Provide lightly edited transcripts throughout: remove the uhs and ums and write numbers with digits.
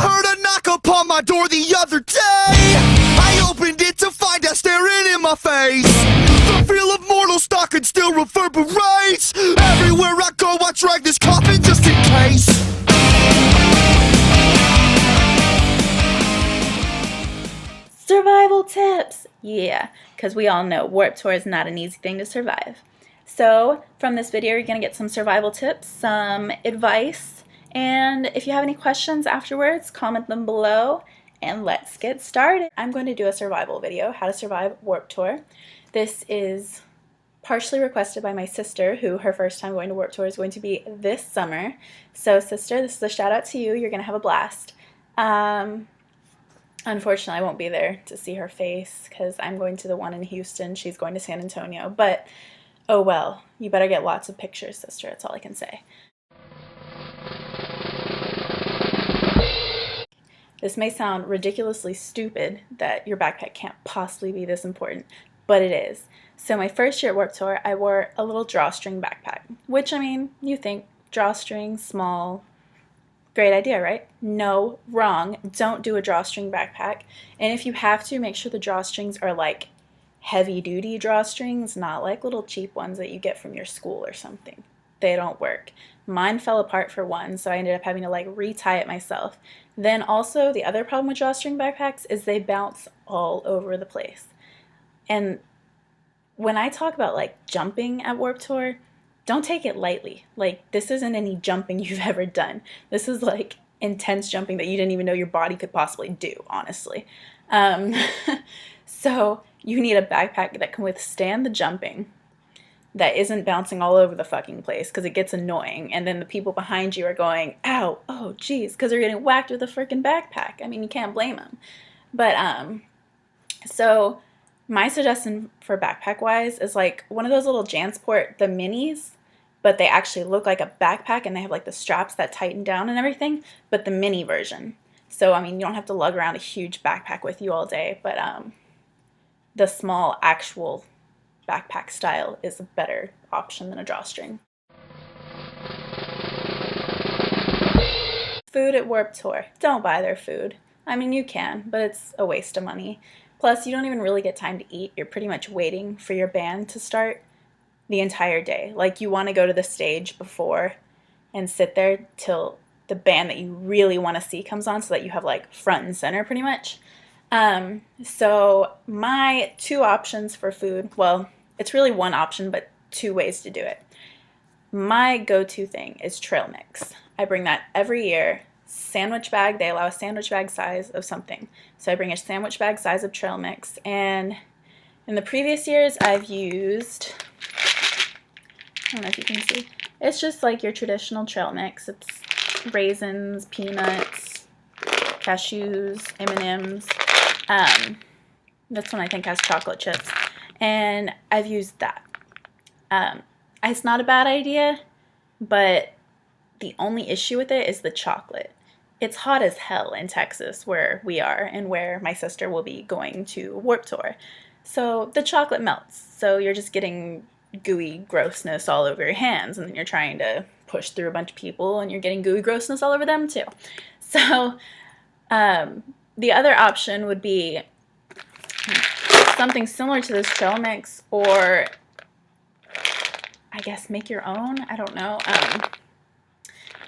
heard a knock upon my door the other day. I opened it to find out staring in my face. The feel of mortal stalking still reverberates. Everywhere I go I drag this coffin just in case. Survival tips! Yeah, because we all know Warped Tour is not an easy thing to survive. So from this video, you're going to get some survival tips, some advice, and if you have any questions afterwards, comment them below, and let's get started. I'm going to do a survival video, how to survive Warped Tour. This is partially requested by my sister, who her first time going to Warped Tour is going to be this summer. So sister, this is a shout out to you. You're going to have a blast. Unfortunately, I won't be there to see her face because I'm going to the one in Houston. She's going to San Antonio. But, oh well, you better get lots of pictures, sister. That's all I can say. This may sound ridiculously stupid that your backpack can't possibly be this important, but it is. So my first year at Warped Tour, I wore a little drawstring backpack, which, I mean, you think drawstring, small, great idea, right? No, wrong. Don't do a drawstring backpack. And if you have to, make sure the drawstrings are like heavy-duty drawstrings, not like little cheap ones that you get from your school or something. They don't work. Mine fell apart for one, so I ended up having to like retie it myself. Then also, the other problem with drawstring backpacks is they bounce all over the place. And when I talk about like jumping at Warped Tour, don't take it lightly. Like, this isn't any jumping you've ever done. This is like intense jumping that you didn't even know your body could possibly do, honestly. So you need a backpack that can withstand the jumping, that isn't bouncing all over the fucking place because it gets annoying. And then the people behind you are going, ow, oh geez, because they're getting whacked with a freaking backpack. I mean, you can't blame them. But, so my suggestion for backpack wise is like one of those little Jansport, the minis, but they actually look like a backpack and they have like the straps that tighten down and everything, but the mini version. So, I mean, you don't have to lug around a huge backpack with you all day, but the small actual backpack style is a better option than a drawstring. Food at Warped Tour. Don't buy their food. I mean, you can, but it's a waste of money. Plus, you don't even really get time to eat. You're pretty much waiting for your band to start the entire day. Like, you want to go to the stage before and sit there till the band that you really want to see comes on so that you have, like, front and center pretty much. So my two options for food, well, it's really one option, but two ways to do it. My go-to thing is trail mix. I bring that every year. Sandwich bag, they allow a sandwich bag size of something. So I bring a sandwich bag size of trail mix, and in the previous years I've used, I don't know if you can see, it's just like your traditional trail mix. It's raisins, peanuts, cashews, M&Ms. This one I think has chocolate chips, and I've used that. It's not a bad idea, but the only issue with it is the chocolate. It's hot as hell in Texas where we are and where my sister will be going to Warped Tour. So the chocolate melts. So you're just getting gooey grossness all over your hands, and then you're trying to push through a bunch of people and you're getting gooey grossness all over them too. So the other option would be something similar to this trail mix, or I guess make your own. I don't know.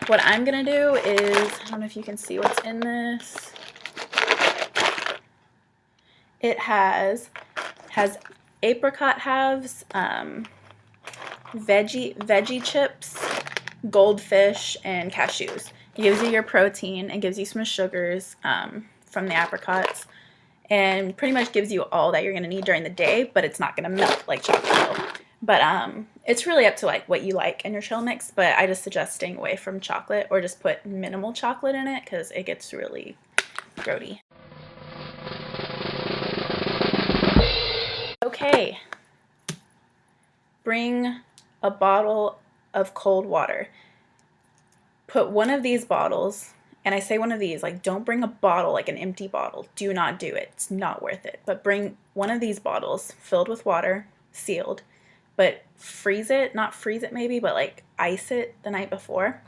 What I'm going to do is, I don't know if you can see what's in this. It has apricot halves, veggie chips, goldfish, and cashews. It gives you your protein. It gives you some sugars from the apricots, and pretty much gives you all that you're going to need during the day, but it's not going to melt like chocolate will. But it's really up to like what you like in your trail mix, but I just suggest staying away from chocolate, or just put minimal chocolate in it because it gets really grody. Okay, bring a bottle of cold water. Put one of these bottles, and I say one of these, like, don't bring a bottle, like an empty bottle. Do not do it. It's not worth it. But bring one of these bottles filled with water, sealed, but freeze it, not freeze it maybe, but like ice it the night before.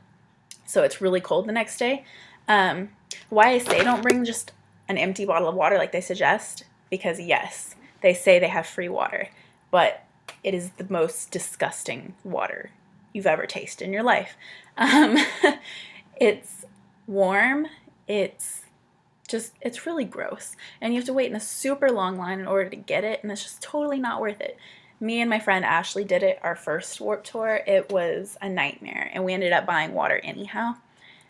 so it's really cold the next day. Why I say don't bring just an empty bottle of water like they suggest, because yes, they say they have free water, but it is the most disgusting water you've ever tasted in your life. It's warm, it's really gross, and you have to wait in a super long line in order to get it, and it's just totally not worth it. Me and my friend Ashley did it our first Warped Tour. It was a nightmare, and we ended up buying water anyhow.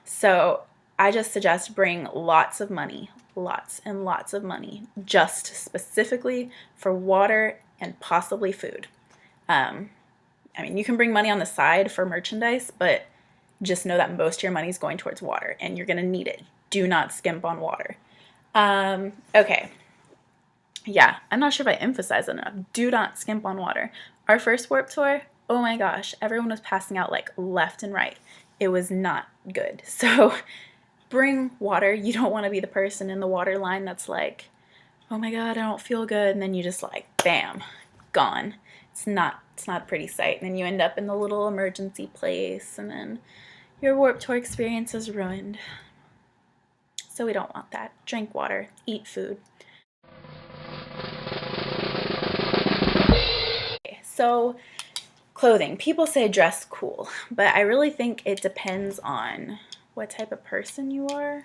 So I just suggest bring lots of money, lots and lots of money, just specifically for water and possibly food. I mean, you can bring money on the side for merchandise, but just know that most of your money is going towards water, and you're going to need it. Do not skimp on water. Okay. Yeah, I'm not sure if I emphasize it enough. Do not skimp on water. Our first Warped Tour, oh my gosh, everyone was passing out like left and right. It was not good. So bring water. You don't want to be the person in the water line that's like, oh my God, I don't feel good. And then you just like, bam, gone. It's not a pretty sight. And then you end up in the little emergency place, and then your Warped Tour experience is ruined. So we don't want that. Drink water, eat food. Okay, so clothing. People say dress cool, but I really think it depends on what type of person you are.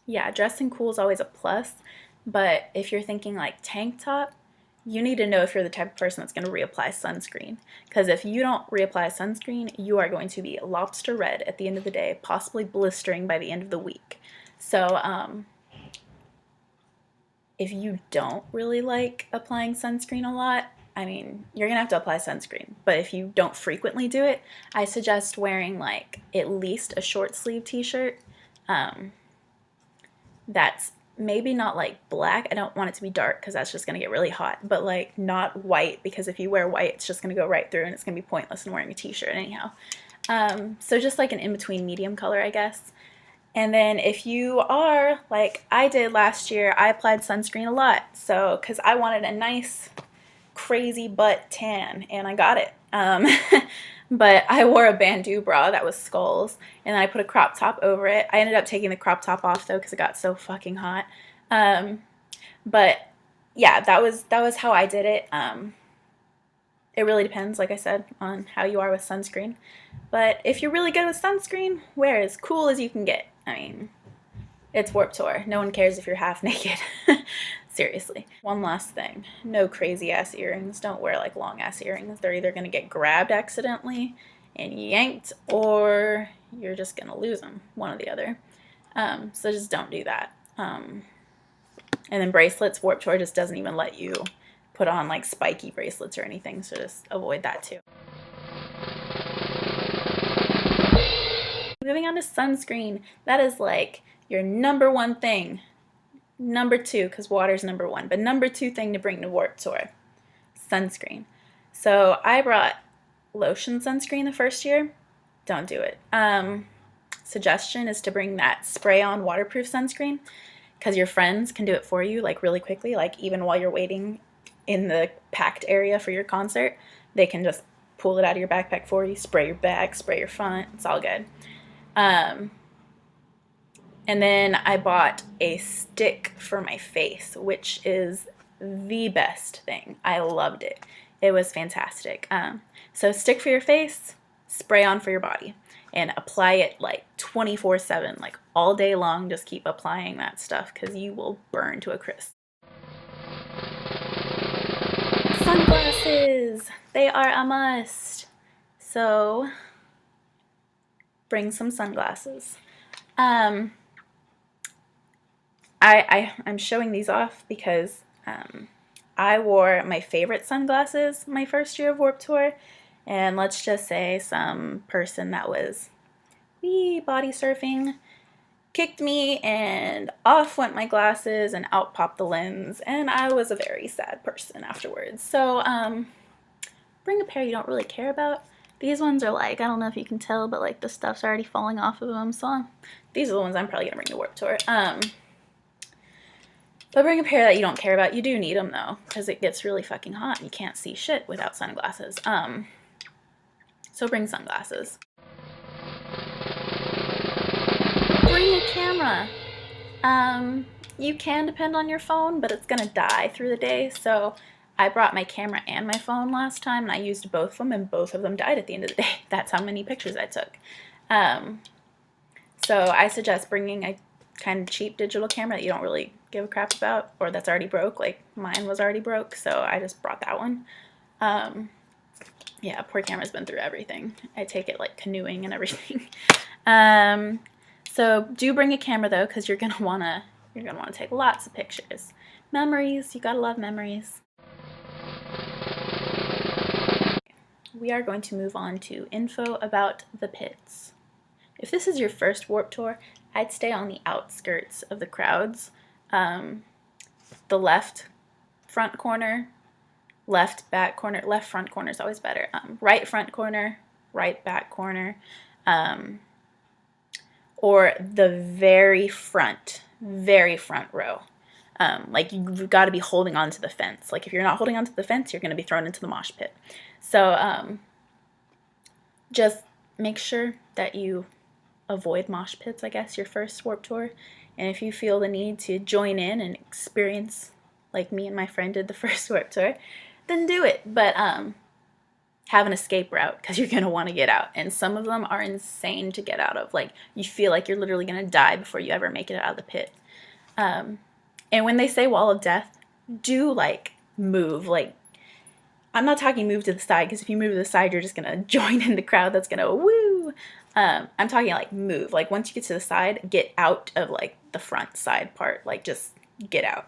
Yeah, dressing cool is always a plus, but if you're thinking like tank top, you need to know if you're the type of person that's going to reapply sunscreen. Because if you don't reapply sunscreen, you are going to be lobster red at the end of the day, possibly blistering by the end of the week. So if you don't really like applying sunscreen a lot, I mean, you're going to have to apply sunscreen. But if you don't frequently do it, I suggest wearing like at least a short sleeve t-shirt that's maybe not like black. I don't want it to be dark because that's just going to get really hot, but like not white, because if you wear white, it's just going to go right through and it's going to be pointless in wearing a t-shirt anyhow. So just like an in-between medium color, I guess. And then if you are like I did last year, I applied sunscreen a lot. So, because I wanted a nice crazy butt tan, and I got it. But I wore a bandeau bra that was skulls, and then I put a crop top over it. I ended up taking the crop top off though because it got so fucking hot. But yeah, that was how I did it. It really depends, like I said, on how you are with sunscreen. But if you're really good with sunscreen, wear as cool as you can get. I mean, it's Warped Tour. No one cares if you're half naked. Seriously. One last thing. No crazy ass earrings. Don't wear like long ass earrings. They're either going to get grabbed accidentally and yanked, or you're just going to lose them. One or the other. So just don't do that. And then bracelets. Warped Tour just doesn't even let you put on like spiky bracelets or anything. So just avoid that too. Moving on to sunscreen. That is like your number one thing. Number two, because water's number one, but number two thing to bring to Warped Tour, sunscreen. So I brought lotion sunscreen the first year. Don't do it. Suggestion is to bring that spray-on waterproof sunscreen, because your friends can do it for you like really quickly, like even while you're waiting in the packed area for your concert. They can just pull it out of your backpack for you, spray your back, spray your front. It's all good. And then I bought a stick for my face, which is the best thing. I loved it. It was fantastic. So stick for your face, spray on for your body, and apply it like 24/7, like all day long. Just keep applying that stuff because you will burn to a crisp. Sunglasses! They are a must. So bring some sunglasses. I'm showing these off because I wore my favorite sunglasses my first year of Warped Tour, and let's just say some person that was body surfing kicked me, and off went my glasses and out popped the lens, and I was a very sad person afterwards. So bring a pair you don't really care about. These ones are like, I don't know if you can tell, but like the stuff's already falling off of them, so these are the ones I'm probably gonna bring to Warped Tour. But bring a pair that you don't care about. You do need them though, because it gets really fucking hot and you can't see shit without sunglasses. So bring sunglasses. You can depend on your phone, but it's gonna die through the day. So I brought my camera and my phone last time, and I used both of them, and both of them died at the end of the day. That's how many pictures I took. So I suggest bringing a kind of cheap digital camera that you don't really give a crap about, or that's already broke. Like mine was already broke, so I just brought that one. Yeah, poor camera's been through everything. I take it like canoeing and everything. So do bring a camera though, because you're gonna wanna take lots of pictures. Memories, you gotta love memories. We are going to move on to info about the pits. If this is your first Warped Tour, I'd stay on the outskirts of the crowds. The left front corner, left back corner, left front corner is always better. Right front corner, right back corner, or the very front row. Like you've got to be holding on to the fence. Like if you're not holding on to the fence, you're going to be thrown into the mosh pit. So just make sure that you avoid mosh pits, I guess, your first Warped Tour. And if you feel the need to join in and experience like me and my friend did the first Warped Tour, then do it. But have an escape route, because you're going to want to get out. And some of them are insane to get out of. Like, you feel like you're literally going to die before you ever make it out of the pit. And when they say wall of death, do, like, move. Like, I'm not talking move to the side, because if you move to the side, you're just going to join in the crowd that's going to woo. I'm talking, like, move. Like, once you get to the side, get out of, like, the front side part. Like, just get out.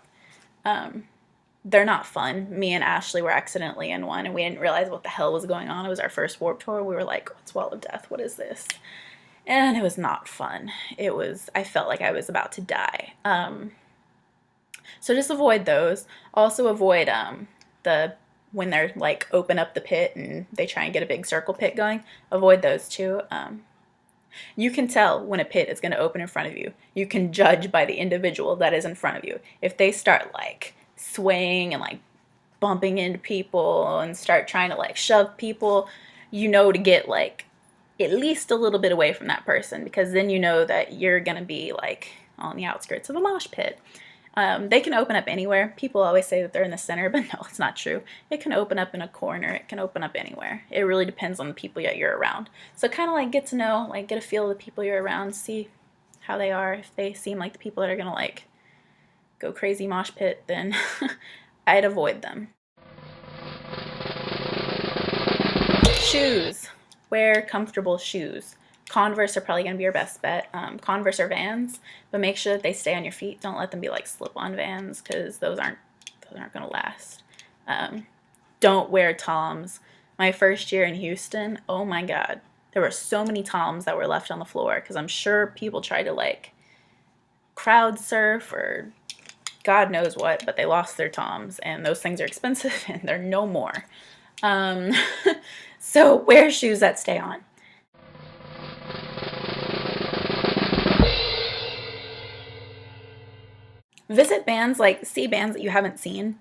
They're not fun. Me and Ashley were accidentally in one, and we didn't realize what the hell was going on. It was our first Warped Tour. We were like, what's Wall of Death? What is this? And it was not fun. I felt like I was about to die. So just avoid those. Also avoid when they're like open up the pit and they try and get a big circle pit going. Avoid those too. You can tell when a pit is going to open in front of you. You can judge by the individual that is in front of you. If they start like swaying and like bumping into people and start trying to like shove people, you know to get like at least a little bit away from that person, because then you know that you're gonna be like on the outskirts of a mosh pit. They can open up anywhere. People always say that they're in the center, but no, it's not true. It can open up in a corner. It can open up anywhere. It really depends on the people that you're around. So kind of like get to know, like get a feel of the people you're around, see how they are. If they seem like the people that are gonna like go crazy mosh pit, then I'd avoid them. Shoes. Wear comfortable shoes. Converse are probably going to be your best bet. Converse or Vans, but make sure that they stay on your feet. Don't let them be like slip-on Vans, because those aren't going to last. Don't wear Toms. My first year in Houston, oh my God, there were so many Toms that were left on the floor, because I'm sure people tried to like crowd surf or God knows what, but they lost their Toms, and those things are expensive and they're no more. So wear shoes that stay on. Visit bands, like see bands that you haven't seen,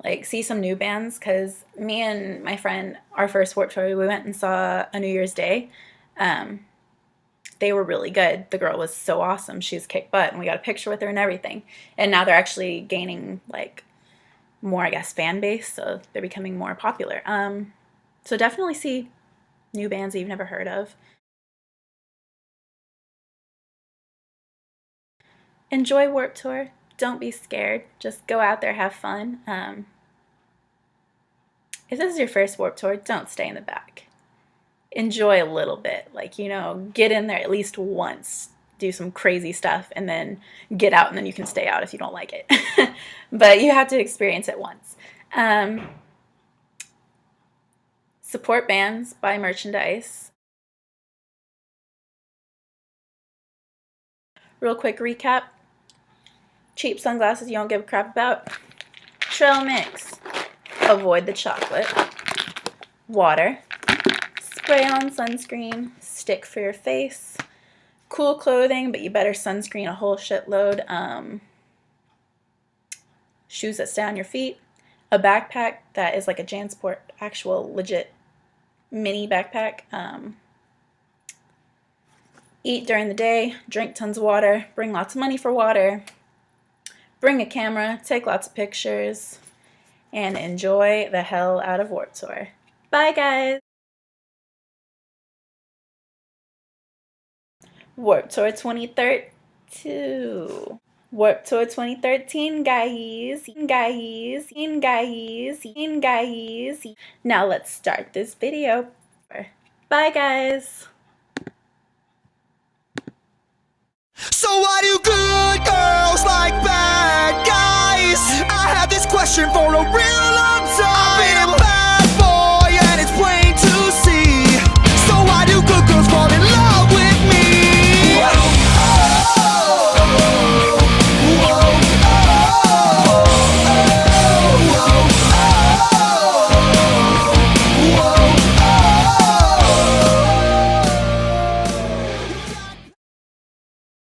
like see some new bands, because me and my friend, our first Warped Tour, we went and saw a New Year's Day. They were really good. The girl was so awesome. She's kicked butt, and we got a picture with her and everything. And now they're actually gaining like more, I guess, fan base, so they're becoming more popular. So definitely see new bands that you've never heard of. Enjoy Warped Tour. Don't be scared. Just go out there, have fun. If this is your first Warped Tour, don't stay in the back. Enjoy a little bit. Like, you know, get in there at least once. Do some crazy stuff, and then get out, and then you can stay out if you don't like it. But you have to experience it once. Support bands, buy merchandise. Real quick recap. Cheap sunglasses you don't give a crap about. Trail mix. Avoid the chocolate. Water. Spray on sunscreen. Stick for your face. Cool clothing, but you better sunscreen a whole shitload. Shoes that stay on your feet. A backpack that is like a JanSport, actual legit mini backpack. Eat during the day. Drink tons of water. Bring lots of money for water. bring a camera, take lots of pictures, and enjoy the hell out of Warped Tour. Bye, guys! Warped Tour 2013. Warped Tour 2013, guys. Now let's start this video. Bye, guys. So why do good girls like bad guys? I had this question for a real long time. I've been